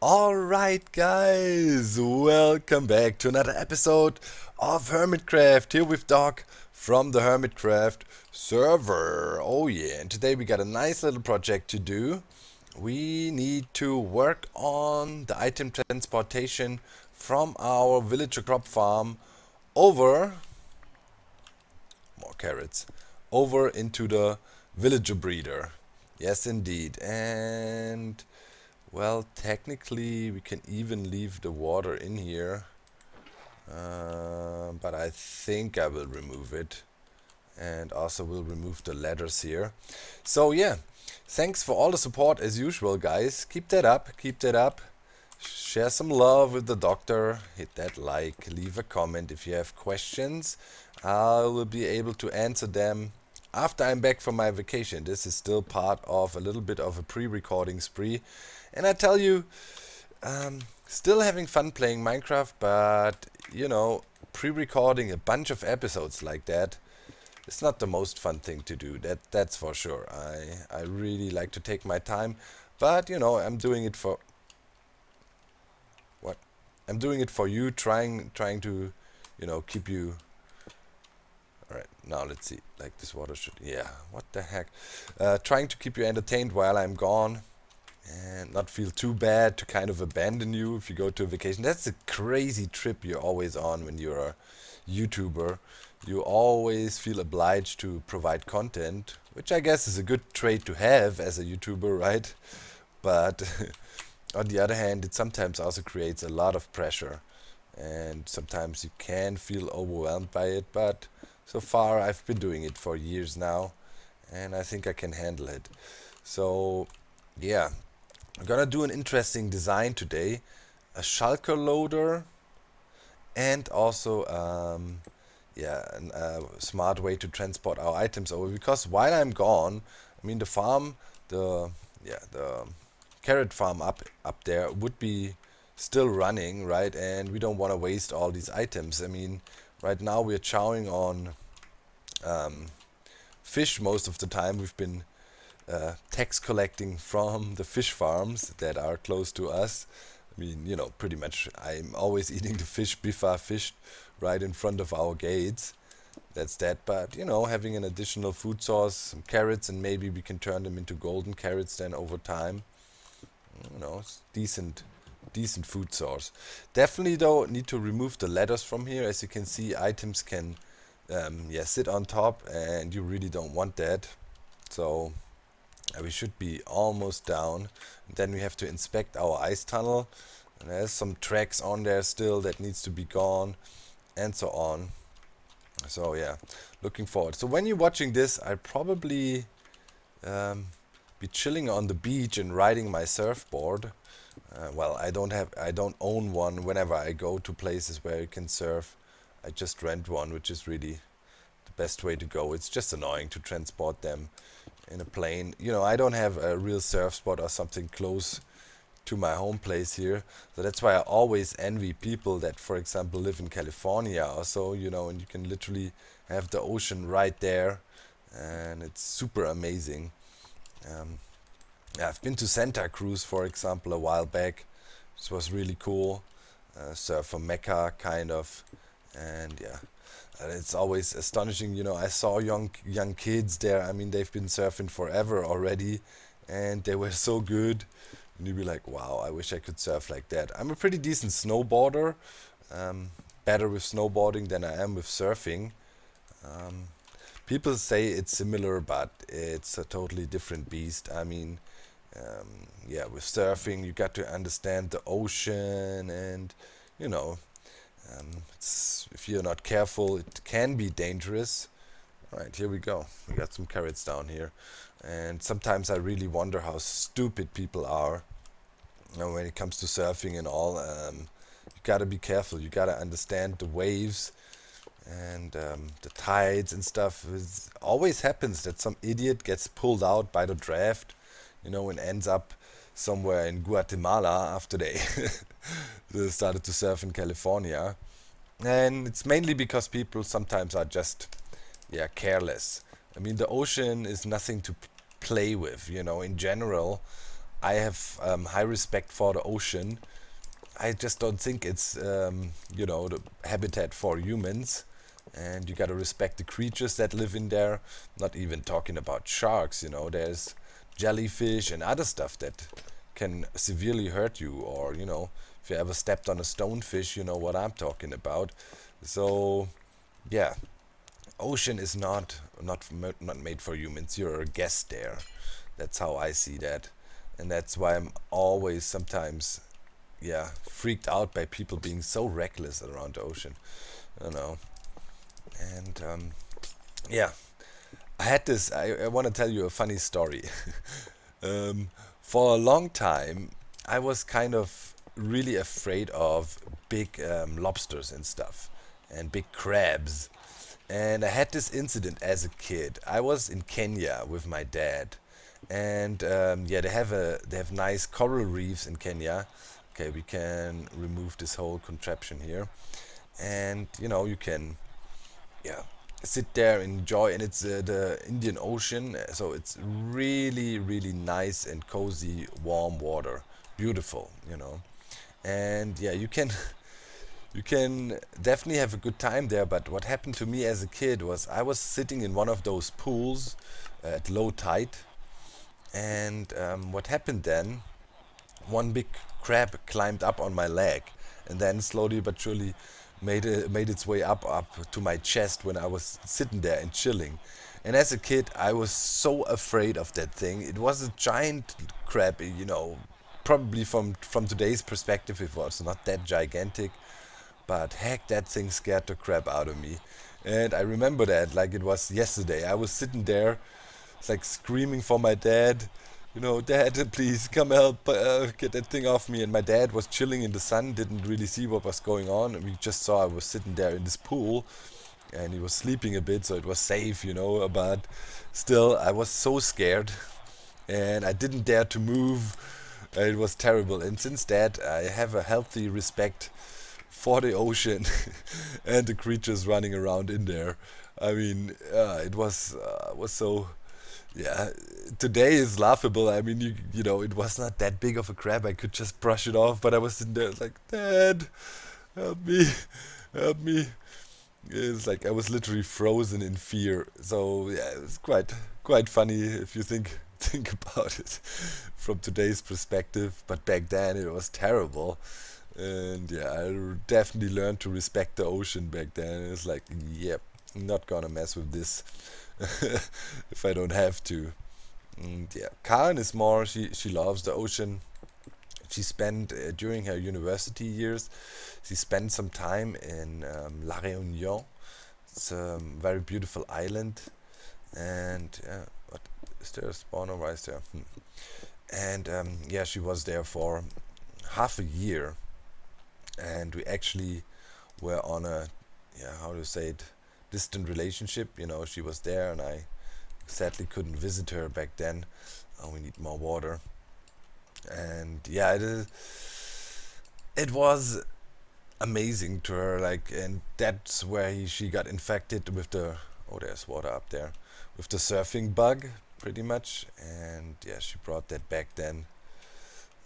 Alright guys, welcome back to another episode of Hermitcraft, here with Doc from the Hermitcraft server. Oh yeah, and today we got a nice little project to do. We need to work on the item transportation from our villager crop farm over, more carrots, over into the villager breeder. Yes indeed, and well, technically we can even leave the water in here, but I think I will remove it, and also will remove the ladders here. So yeah, thanks for all the support as usual, guys. Keep that up, keep that up. Share some love with the doctor, hit that like, leave a comment if you have questions. I will be able to answer them after I'm back from my vacation. This is still part of a little bit of a pre-recording spree. And I tell you, still having fun playing Minecraft, but you know, pre-recording a bunch of episodes like that, it's not the most fun thing to do. That's for sure. I really like to take my time, but you know, I'm doing it for what? I'm doing it for you, trying to, you know, keep you. Alright, now let's see. Like this water should, yeah, what the heck? Trying to keep you entertained while I'm gone and not feel too bad to kind of abandon you if you go to a vacation. That's a crazy trip you're always on when you're a YouTuber. You always feel obliged to provide content, which I guess is a good trait to have as a YouTuber, right? But on the other hand, it sometimes also creates a lot of pressure, and sometimes you can feel overwhelmed by it, but so far I've been doing it for years now, and I think I can handle it. So yeah, I'm gonna do an interesting design today, a shulker loader, and also a smart way to transport our items over. Because while I'm gone, I mean the farm, the carrot farm up there would be still running, right? And we don't want to waste all these items. I mean, right now we're chowing on fish most of the time. We've been tax collecting from the fish farms that are close to us. I mean, you know, pretty much I'm always eating the fish Biffa fished right in front of our gates. That's that. But, you know, having an additional food source, some carrots, and maybe we can turn them into golden carrots then over time. You know, it's decent food source. Definitely though, need to remove the ladders from here. As you can see, items can sit on top, and you really don't want that. So we should be almost down. Then we have to inspect our ice tunnel, and there's some tracks on there still that needs to be gone, and so on. So yeah, looking forward. So when you're watching this, I'll probably be chilling on the beach and riding my surfboard. Well, I don't own one. Whenever I go to places where you can surf, I just rent one, which is really the best way to go. It's just annoying to transport them in a plane. You know, I don't have a real surf spot or something close to my home place here, so that's why I always envy people that, for example, live in California or so, you know, and you can literally have the ocean right there, and it's super amazing. Yeah, I've been to Santa Cruz, for example, a while back. This was really cool. Surfer Mecca, kind of, and yeah. It's always astonishing, you know. I saw young kids there. I mean, they've been surfing forever already, and they were so good. And you'd be like, wow, I wish I could surf like that. I'm a pretty decent snowboarder, better with snowboarding than I am with surfing. People say it's similar, but it's a totally different beast. I mean, yeah, with surfing, you got to understand the ocean, and you know, if you're not careful, it can be dangerous. Alright, here we go. We got some carrots down here. And sometimes I really wonder how stupid people are, you know, when it comes to surfing and all. You gotta be careful. You gotta understand the waves and the tides and stuff. It always happens that some idiot gets pulled out by the draft, you know, and ends up somewhere in Guatemala after they started to surf in California. And it's mainly because people sometimes are just, yeah, careless. I mean, the ocean is nothing to play with, you know, in general. I have high respect for the ocean. I just don't think it's you know, the habitat for humans, and you gotta respect the creatures that live in there. Not even talking about sharks, you know, there's jellyfish and other stuff that can severely hurt you, or you know, if you ever stepped on a stonefish, you know what I'm talking about. So yeah, ocean is not made for humans. You're a guest there. That's how I see that, and that's why I'm always sometimes, yeah, freaked out by people being so reckless around the ocean. You know, and yeah, I had this. I want to tell you a funny story. um, for a long time, I was kind of really afraid of big lobsters and stuff, and big crabs. And I had this incident as a kid. I was in Kenya with my dad, and yeah, they have nice coral reefs in Kenya. Okay, we can remove this whole contraption here, and you know, you can, yeah, sit there and enjoy. And it's the Indian Ocean, so it's really really nice and cozy, warm water, beautiful, you know. And yeah, you can you can definitely have a good time there. But what happened to me as a kid was I was sitting in one of those pools at low tide, and what happened then, one big crab climbed up on my leg, and then slowly but surely made its way up to my chest when I was sitting there and chilling. And as a kid, I was so afraid of that thing. It was a giant crab, you know. Probably from today's perspective, it was not that gigantic, but heck, that thing scared the crap out of me. And I remember that like it was yesterday. I was sitting there, it's like screaming for my dad, you know, Dad, please come help, get that thing off me. And my dad was chilling in the sun, didn't really see what was going on. And we just saw I was sitting there in this pool, and he was sleeping a bit, so it was safe, you know. But still, I was so scared, and I didn't dare to move. It was terrible. And since that, I have a healthy respect for the ocean and the creatures running around in there. I mean, it was so, yeah. Today is laughable. I mean, you know, it was not that big of a crab. I could just brush it off, but I was sitting there like, Dad, help me, help me. It's like I was literally frozen in fear. So yeah, it was quite funny if you think about it from today's perspective. But back then it was terrible. And yeah, definitely learned to respect the ocean back then. It's like, yep, not gonna mess with this if I don't have to. And yeah, Karen is more. She loves the ocean. She spent during her university years. She spent some time in La Réunion. It's a very beautiful island, and what is there a spawner? Why is there? And yeah, she was there for half a year, and we actually were on a, yeah, how to say it, distant relationship. You know, she was there, and I sadly couldn't visit her back then. We need more water, and yeah, it was amazing to her. Like, and that's where she got infected with the, oh, there's water up there, with the surfing bug, pretty much. And yeah, she brought that back then,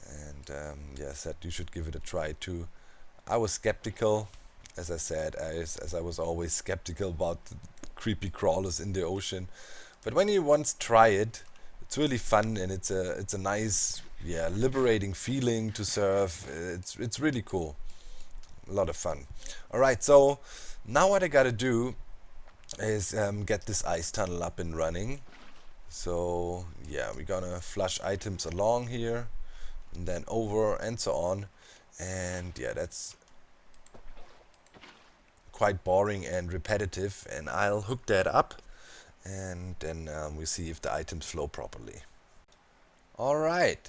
and yeah, said you should give it a try too. I was skeptical, as I said, as I was always skeptical about the creepy crawlers in the ocean. But when you once try it, it's really fun, and it's a nice, yeah, liberating feeling to surf. It's really cool, a lot of fun. All right, so now what I gotta do is get this ice tunnel up and running. So yeah, we're gonna flush items along here, and then over, and so on. And yeah, that's quite boring and repetitive, and I'll hook that up, and then we see if the items flow properly. Alright,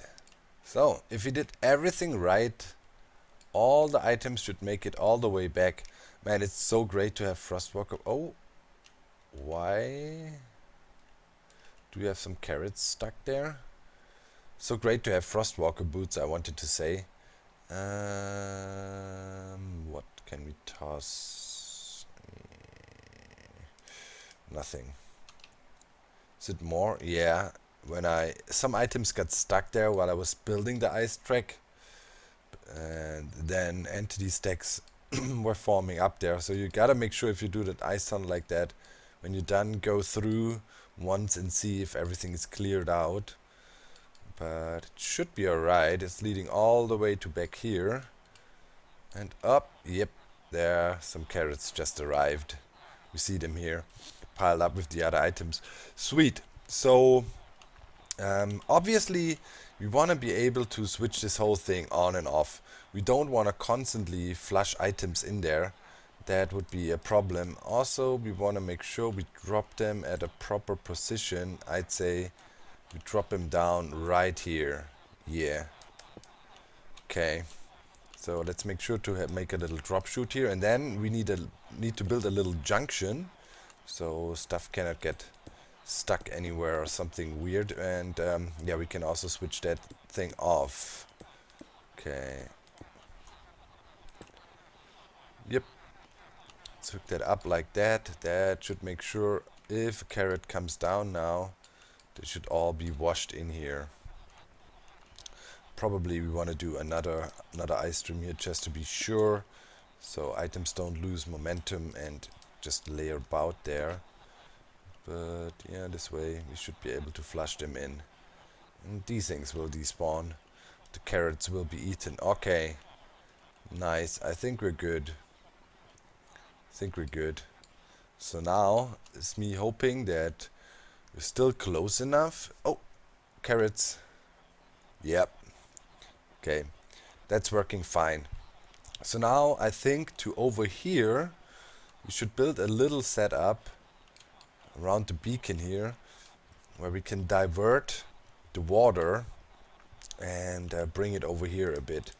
so if you did everything right, all the items should make it all the way back. Man, it's so great to have Frostwalker. Oh, why do you have some carrots stuck there? So great to have Frostwalker boots, I wanted to say. What can we toss? Nothing. Is it more? Yeah, when some items got stuck there while I was building the ice track, and then entity stacks were forming up there. So you gotta make sure if you do that ice tunnel like that, when you're done, go through once and see if everything is cleared out. But it should be alright. It's leading all the way to back here and up. Yep, there some carrots just arrived. We see them here piled up with the other items. Sweet. So obviously we want to be able to switch this whole thing on and off. We don't want to constantly flush items in there. That would be a problem. Also, we want to make sure we drop them at a proper position. I'd say we drop them down right here. Yeah. Okay. So let's make sure to make a little drop chute here, and then we need to build a little junction, so stuff cannot get stuck anywhere or something weird. And yeah, we can also switch that thing off. Okay. Yep. Let's hook that up like that. That should make sure if a carrot comes down now, they should all be washed in here. Probably we want to do another ice stream here just to be sure, so items don't lose momentum and just lay about there. But yeah, this way we should be able to flush them in. And these things will despawn. The carrots will be eaten. Okay. Nice. I think we're good. So now it's me hoping that we're still close enough. Oh, carrots. Yep. Okay. That's working fine. So now I think to over here we should build a little setup around the beacon here, where we can divert the water and bring it over here a bit.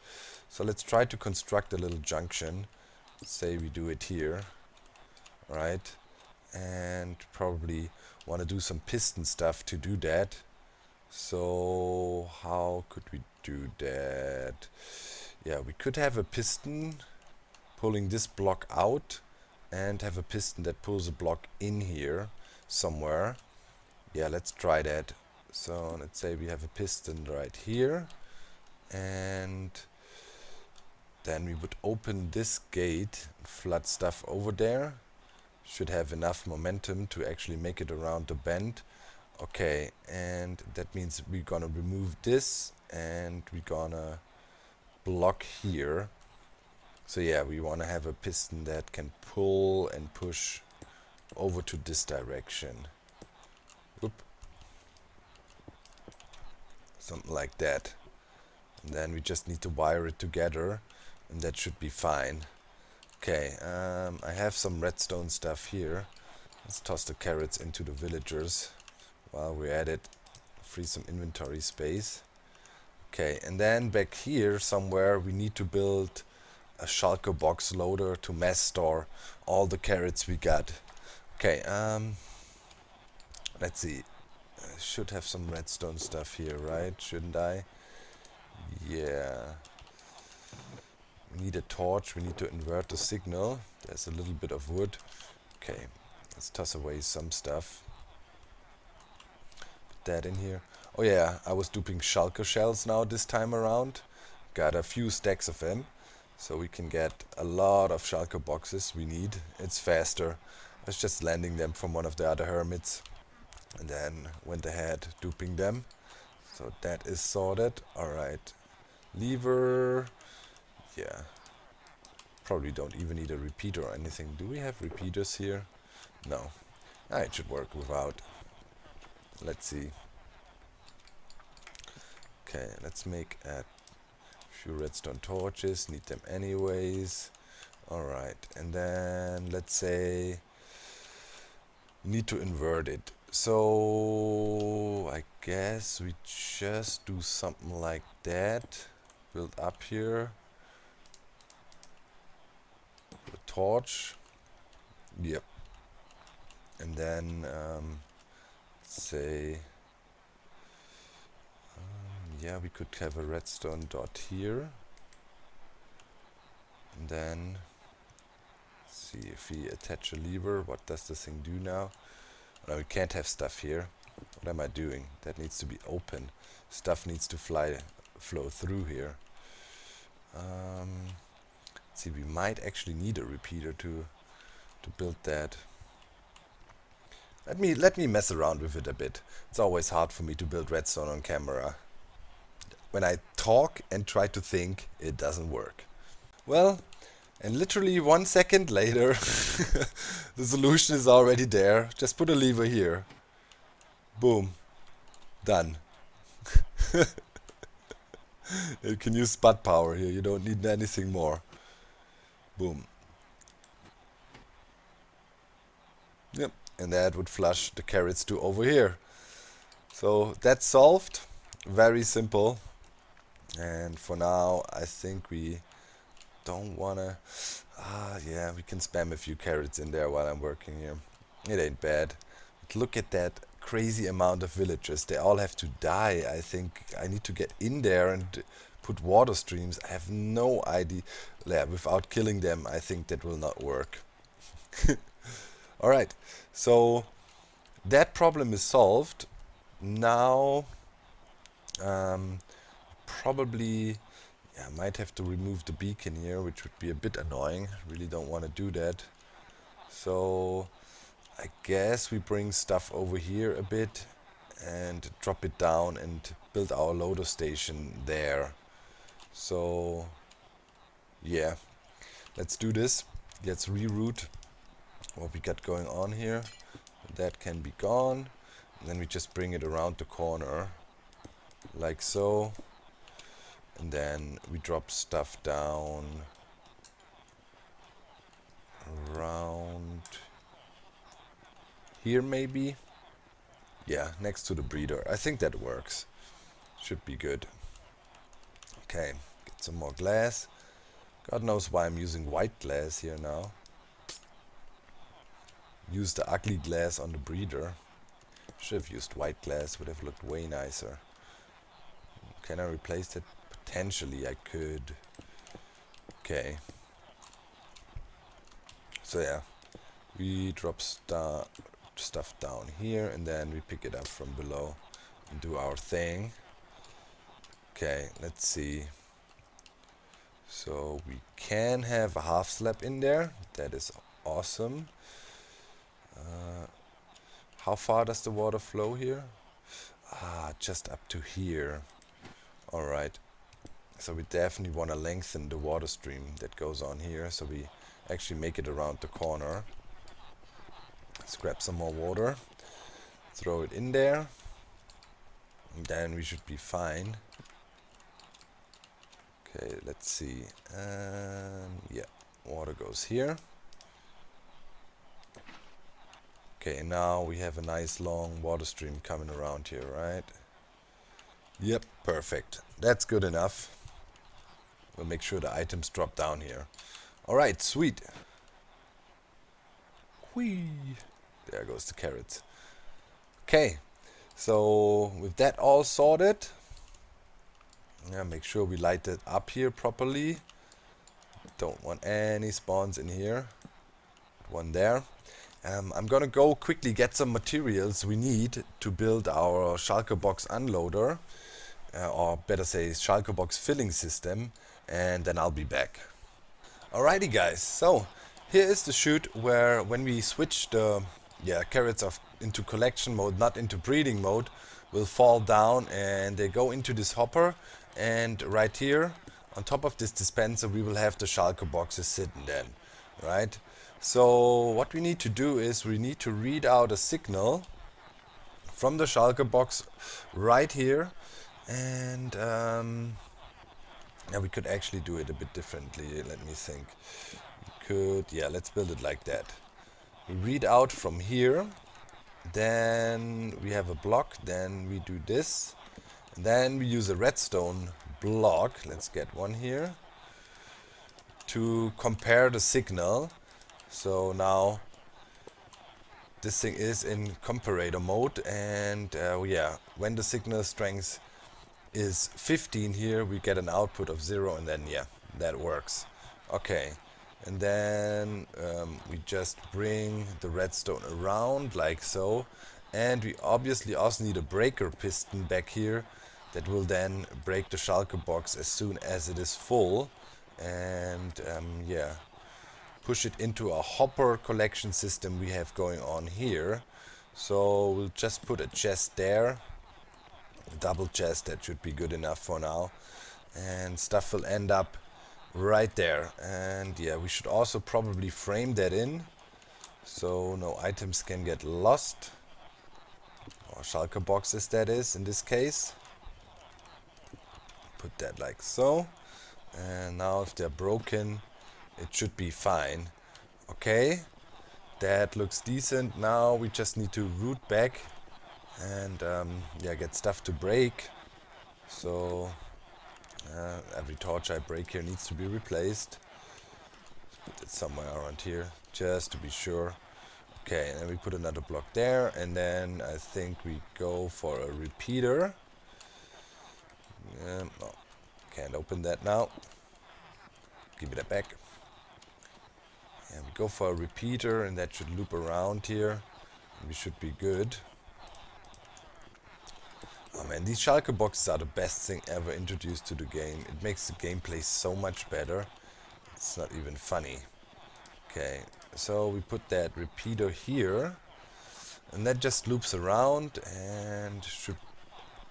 So let's try to construct a little junction. Say we do it here, right? And probably want to do some piston stuff to do that. So how could we do that? Yeah, we could have a piston pulling this block out and have a piston that pulls a block in here somewhere. Yeah, let's try that. So let's say we have a piston right here, and then we would open this gate and flood stuff over there. Should have enough momentum to actually make it around the bend. Okay, and that means we're gonna remove this and we're gonna block here. So yeah, we want to have a piston that can pull and push over to this direction. Oop. Something like that. And then we just need to wire it together, and that should be fine. Okay, I have some redstone stuff here. Let's toss the carrots into the villagers while we're at it. Free some inventory space. Okay, and then back here somewhere we need to build a shulker box loader to mass store all the carrots we got. Okay, let's see. I should have some redstone stuff here, right? Shouldn't I? Yeah. We need a torch. We need to invert the signal. There's a little bit of wood. Okay, let's toss away some stuff. Put that in here. Oh yeah, I was duping shulker shells now this time around. Got a few stacks of them, so we can get a lot of shulker boxes we need. It's faster. I was just landing them from one of the other hermits, and then went ahead duping them. So that is sorted. Alright. Lever. Yeah. Probably don't even need a repeater or anything. Do we have repeaters here? No. It should work without. Let's see. Okay, let's make a few redstone torches. Need them anyways. Alright, and then let's say need to invert it. So I guess we just do something like that. Build up here. A torch. Yep. And then say yeah, we could have a redstone dot here. And then see if we attach a lever. What does this thing do now? No, we can't have stuff here. What am I doing? That needs to be open. Stuff needs to flow through here. See, we might actually need a repeater to build that. Let me mess around with it a bit. It's always hard for me to build redstone on camera. When I talk and try to think, it doesn't work. Well, and literally 1 second later, the solution is already there. Just put a lever here. Boom. Done. You can use spud power here. You don't need anything more. Boom. Yep. And that would flush the carrots to over here. So that's solved. Very simple. And for now, I think we don't wanna... yeah, we can spam a few carrots in there while I'm working here. It ain't bad. But look at that crazy amount of villagers. They all have to die. I think I need to get in there and put water streams. I have no idea. Yeah, without killing them, I think that will not work. Alright, so that problem is solved. Now, probably, yeah, I might have to remove the beacon here, which would be a bit annoying. Really don't want to do that. So, I guess we bring stuff over here a bit and drop it down and build our loader station there. So, yeah, let's do this. Let's reroute what we got going on here. That can be gone. And then we just bring it around the corner like so. And then we drop stuff down around here maybe. Yeah, next to the breeder. I think that works. Should be good. Okay, get some more glass. God knows why I'm using white glass here now. Use the ugly glass on the breeder. Should have used white glass, would have looked way nicer. Can I replace that? Potentially I could. Okay. So yeah, we drop stuff down here and then we pick it up from below and do our thing. Okay, let's see. So we can have a half slab in there. That is awesome. How far does the water flow here? Just up to here. Alright. So we definitely want to lengthen the water stream that goes on here. So we actually make it around the corner. Let's grab some more water. Throw it in there. And then we should be fine. Okay, let's see. Yeah, water goes here. Okay, now we have a nice long water stream coming around here, right? Yep, perfect. That's good enough. We'll make sure the items drop down here. Alright, sweet. Whee! There goes the carrots. Okay, so with that all sorted, yeah, make sure we light it up here properly. Don't want any spawns in here. One there. I'm gonna go quickly get some materials we need to build our shulker box unloader, or better say shulker box filling system, and then I'll be back. Alrighty guys, so here is the chute where when we switch the carrots into collection mode, not into breeding mode, will fall down and they go into this hopper, and right here on top of this dispenser we will have the shulker boxes sitting then, right? So what we need to do is we need to read out a signal from the shulker box right here, and we could actually do it a bit differently. Let me think. We could, let's build it like that. We read out from here, then we have a block, then we do this, and then we use a redstone block, let's get one here, to compare the signal. So now this thing is in comparator mode, and when the signal strength is 15 here, we get an output of 0, and then that works. Okay, and then we just bring the redstone around like so, And we obviously also need a breaker piston back here that will then break the shulker box as soon as it is full. And yeah, push it into a hopper collection system we have going on here. So we'll just put a chest there, a double chest, that should be good enough for now. And stuff will end up right there. And yeah, we should also probably frame that in so no items can get lost. Or shulker boxes, that is, in this case. Put that like so. And now if they're broken, it should be fine. Okay, that looks decent. Now we just need to root back and yeah, get stuff to break. So every torch I break here needs to be replaced. Put it somewhere around here just to be sure. Okay, and then we put another block there, and then I think we go for a repeater. No, can't open that now. Give me that back. And we go for a repeater, and that should loop around here. We should be good. Oh man, these shulker boxes are the best thing ever introduced to the game. It makes the gameplay so much better. It's not even funny. Okay, so we put that repeater here, and that just loops around and should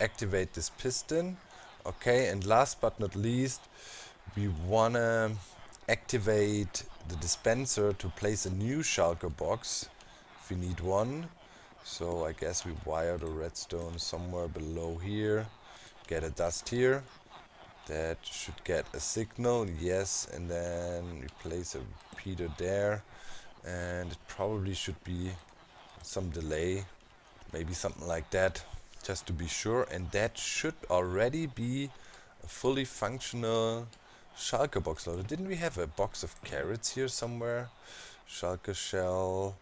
activate this piston. Okay, and last but not least, we wanna activate the dispenser to place a new shulker box if we need one. So I guess we wire the redstone somewhere below here, get a dust here. That should get a signal, yes, and then we place a repeater there, and it probably should be some delay, maybe something like that, just to be sure. And that should already be a fully functional shulker box loader. Didn't we have a box of carrots here somewhere? Shulker shell.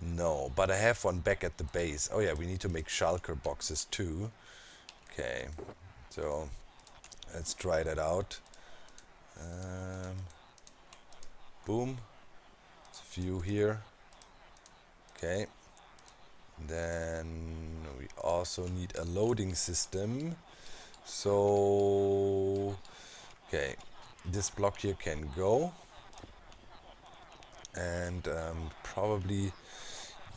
No, but I have one back at the base. Oh yeah, we need to make shulker boxes too. Okay, so let's try that out. Boom. There's a few here. Okay. Then we also need a loading system. So, okay, this block here can go. And probably,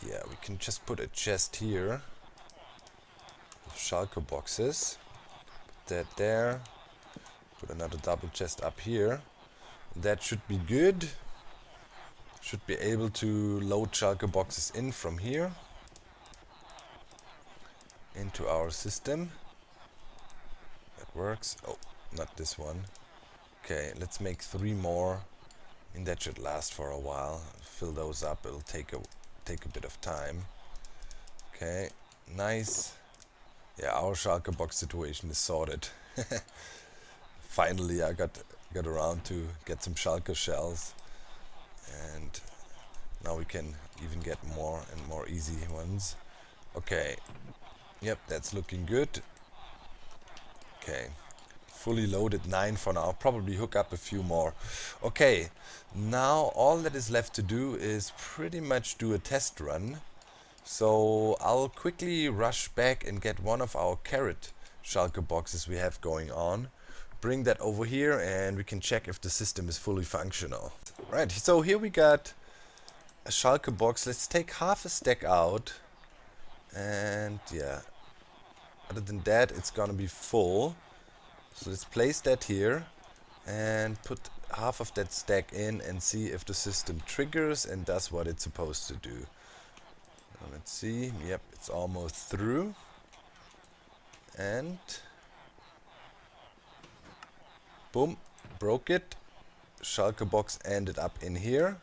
yeah, we can just put a chest here with shulker boxes. Put that there. Put another double chest up here. That should be good. Should be able to load shulker boxes in from here into our system. That works. Oh, not this one. Okay, let's make 3 more, and that should last for a while. Fill those up. It'll take a bit of time. Okay, nice. Yeah, our shulker box situation is sorted. Finally, I got around to get some shulker shells, and now we can even get more and more easy ones. Okay, yep, that's looking good. Okay, fully loaded 9 for now. Probably hook up a few more. Okay, now all that is left to do is pretty much do a test run. So I'll quickly rush back and get one of our carrot shulker boxes we have going on. Bring that over here and we can check if the system is fully functional. Right, so here we got a shulker box. Let's take half a stack out. And yeah, other than that, it's gonna be full. So let's place that here and put half of that stack in and see if the system triggers and does what it's supposed to do. Let's see. Yep, it's almost through. And boom, broke it. Shulker box ended up in here.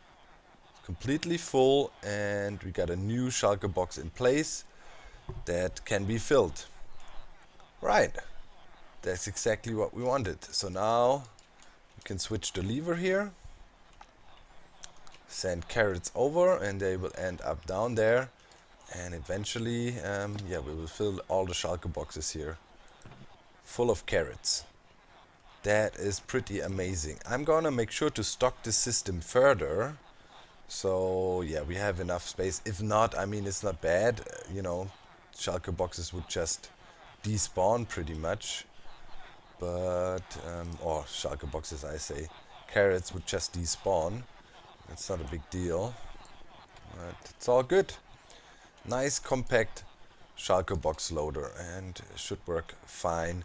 Completely full, and we got a new shulker box in place that can be filled. Right. That's exactly what we wanted. So now we can switch the lever here. Send carrots over and they will end up down there. And eventually, yeah, we will fill all the shulker boxes here full of carrots. That is pretty amazing. I'm gonna make sure to stock this system further So yeah, we have enough space. If not, I mean, it's not bad. Shulker boxes would just despawn pretty much. But, or shulker boxes, I say. Carrots would just despawn. It's not a big deal. But it's all good. Nice compact shulker box loader and should work fine.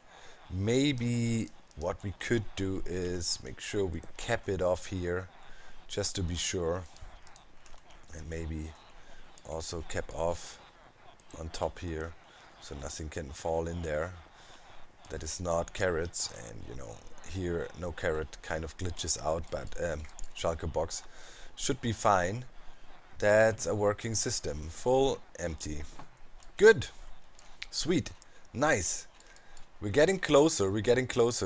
Maybe what we could do is make sure we cap it off here just to be sure, and maybe also cap off on top here so nothing can fall in there that is not carrots. And here no carrot kind of glitches out, but shulker box should be fine. That's a working system. Full empty. Good. Sweet. Nice. We're getting closer,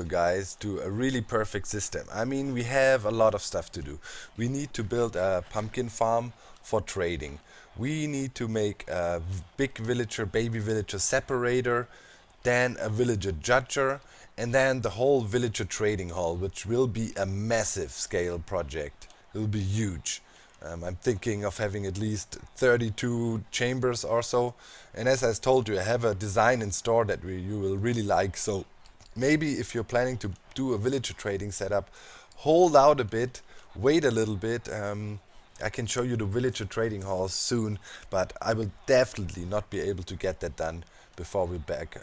guys, to a really perfect system. I mean, we have a lot of stuff to do. We need to build a pumpkin farm for trading. We need to make a big villager, baby villager separator, then a villager judger, and then the whole villager trading hall, which will be a massive scale project. It will be huge. I'm thinking of having at least 32 chambers or so. And as I told you, I have a design in store that you will really like. So maybe if you're planning to do a villager trading setup, hold out a bit, wait a little bit. I can show you the villager trading halls soon, but I will definitely not be able to get that done before we're back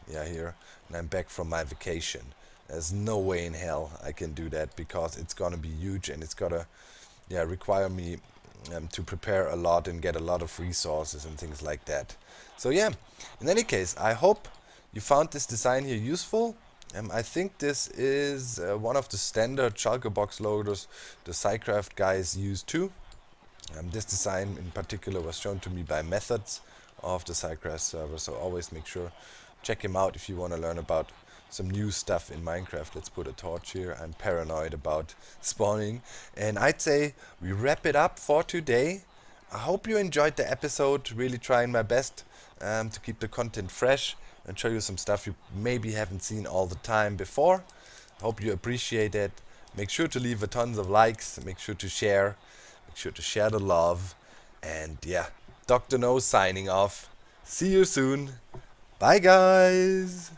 here. And I'm back from my vacation. There's no way in hell I can do that because it's gonna be huge and it's gotta require me to prepare a lot and get a lot of resources and things like that. So yeah, in any case, I hope you found this design here useful. I think this is one of the standard shulker box loaders the SciCraft guys use too. This design in particular was shown to me by Methods of the SciCraft server, so always make sure check him out if you want to learn about some new stuff in Minecraft. Let's put a torch here. I'm paranoid about spawning. And I'd say we wrap it up for today. I hope you enjoyed the episode. Really trying my best to keep the content fresh and show you some stuff you maybe haven't seen all the time before. Hope you appreciate it. Make sure to leave a tons of likes. Make sure to share. Make sure to share the love. And yeah, Dr. No signing off. See you soon. Bye guys.